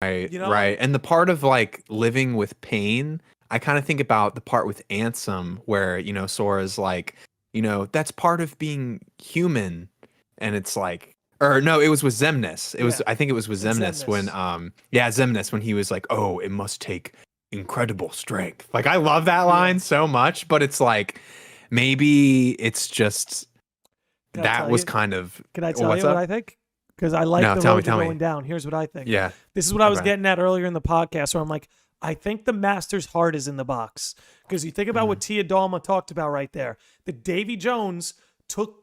Right, You know? right. And the part of like living with pain, I kind of think about the part with Ansem where, Sora's like, that's part of being human. And it's like, or no, it was with Zemnis. Yeah. I think it was with With Zemnis when, Zemnis. Zemnis when he was like, oh, it must take incredible strength. Like, I love that Yeah. line so much, but it's like, maybe it's just, Can I that tell was you? kind of, Can I tell what's you what up? I think? Because I like No, the tell me, road you're tell going me. down. Here's what I think. Yeah. This is what I was Okay. getting at earlier in the podcast where I'm like, I think the master's heart is in the box. Because you think about what Tia Dalma talked about right there. That Davy Jones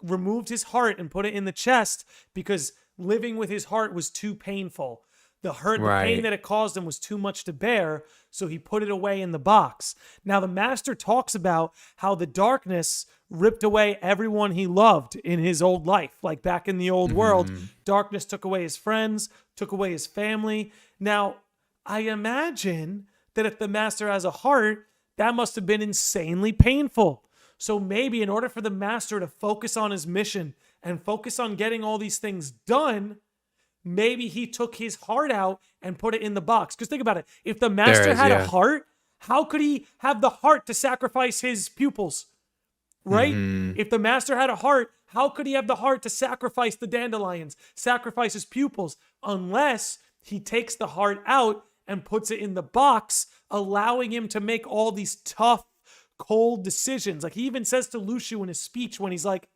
removed his heart and put it in the chest because living with his heart was too painful. The hurt, the pain Right. that it caused him was too much to bear, so he put it away in the box. Now, the master talks about how the darkness ripped away everyone he loved in his old life. Like back in the old world, darkness took away his friends, took away his family. Now, I imagine that if the master has a heart, that must have been insanely painful. So maybe in order for the master to focus on his mission and focus on getting all these things done, maybe he took his heart out and put it in the box. Because think about it. If the master had a heart, how could he have the heart to sacrifice his pupils? Right? If the master had a heart, how could he have the heart to sacrifice the dandelions, sacrifice his pupils? Unless he takes the heart out and puts it in the box, allowing him to make all these tough, cold decisions. Like he even says to Luxu in his speech when he's like,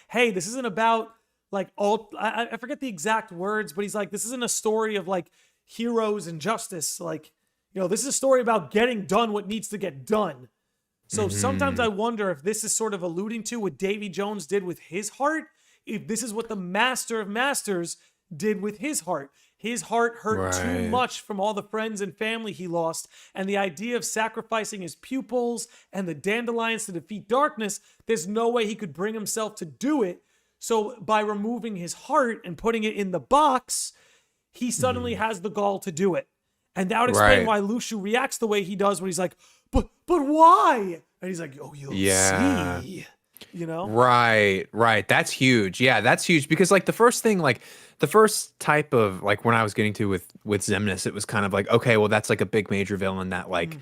hey, this isn't about like all, I forget the exact words, but he's like, this isn't a story of like heroes and justice. Like, this is a story about getting done what needs to get done. So sometimes I wonder if this is sort of alluding to what Davy Jones did with his heart, if this is what the master of masters did with his heart. His heart hurt too much from all the friends and family he lost, and the idea of sacrificing his pupils and the dandelions to defeat darkness, there's no way he could bring himself to do it. So by removing his heart and putting it in the box, he suddenly has the gall to do it. And that would explain why Luxu reacts the way he does when he's like, but why? And he's like, oh, you'll see. Right. That's huge. Yeah, that's huge because like the first type of like when I was getting to with Zemnis, it was kind of like, okay, well that's like a big major villain that like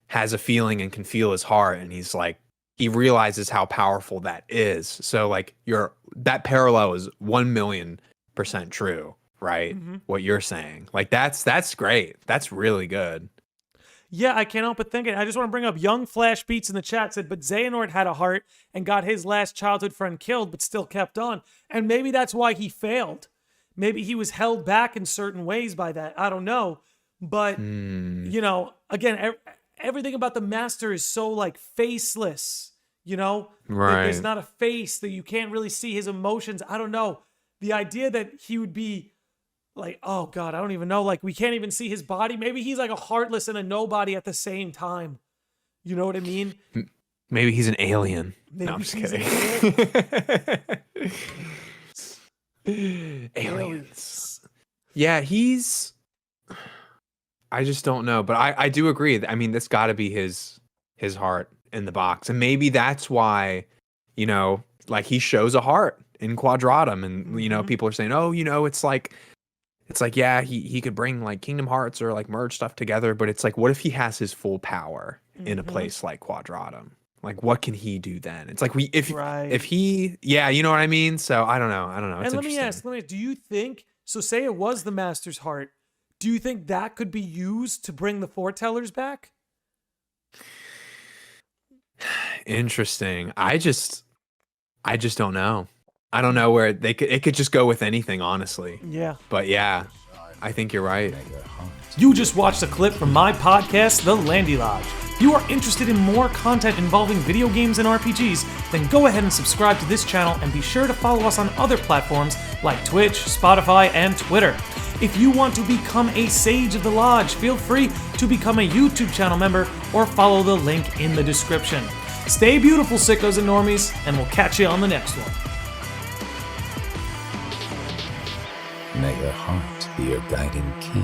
has a feeling and can feel his heart, and he's like he realizes how powerful that is. So like that parallel is 1,000,000% true, right? What you're saying. Like that's great. That's really good. Yeah, I can't help but thinking. I just want to bring up Young Flash Beats in the chat said, but Xehanort had a heart and got his last childhood friend killed, but still kept on. And maybe that's why he failed. Maybe he was held back in certain ways by that. I don't know. But, again, everything about the master is so like faceless, There's not a face that you can't really see his emotions. I don't know. The idea that he would be like, oh God, I don't even know. Like we can't even see his body. Maybe he's like a heartless and a nobody at the same time. You know what I mean? Maybe he's an alien. No, I'm just kidding. Aliens. Yeah, I just don't know, but I do agree. I mean, that's got to be his heart in the box, and maybe that's why, like he shows a heart in Quadratum, and people are saying, oh, it's like, yeah, he could bring like Kingdom Hearts or like merge stuff together, but it's like, what if he has his full power in a place like Quadratum? Like, what can he do then? It's like if he, yeah, you know what I mean? So I don't know. It's and let me ask, do you think, so say it was the master's heart, do you think that could be used to bring the foretellers back? Interesting. I just don't know. I don't know where it could just go with anything, honestly. Yeah. But yeah, I think you're right. You just watched a clip from my podcast, The Landy Lodge. If you are interested in more content involving video games and RPGs, then go ahead and subscribe to this channel and be sure to follow us on other platforms like Twitch, Spotify, and Twitter. If you want to become a Sage of the Lodge, feel free to become a YouTube channel member or follow the link in the description. Stay beautiful, sickos and normies, and we'll catch you on the next one. May your heart be your guiding key.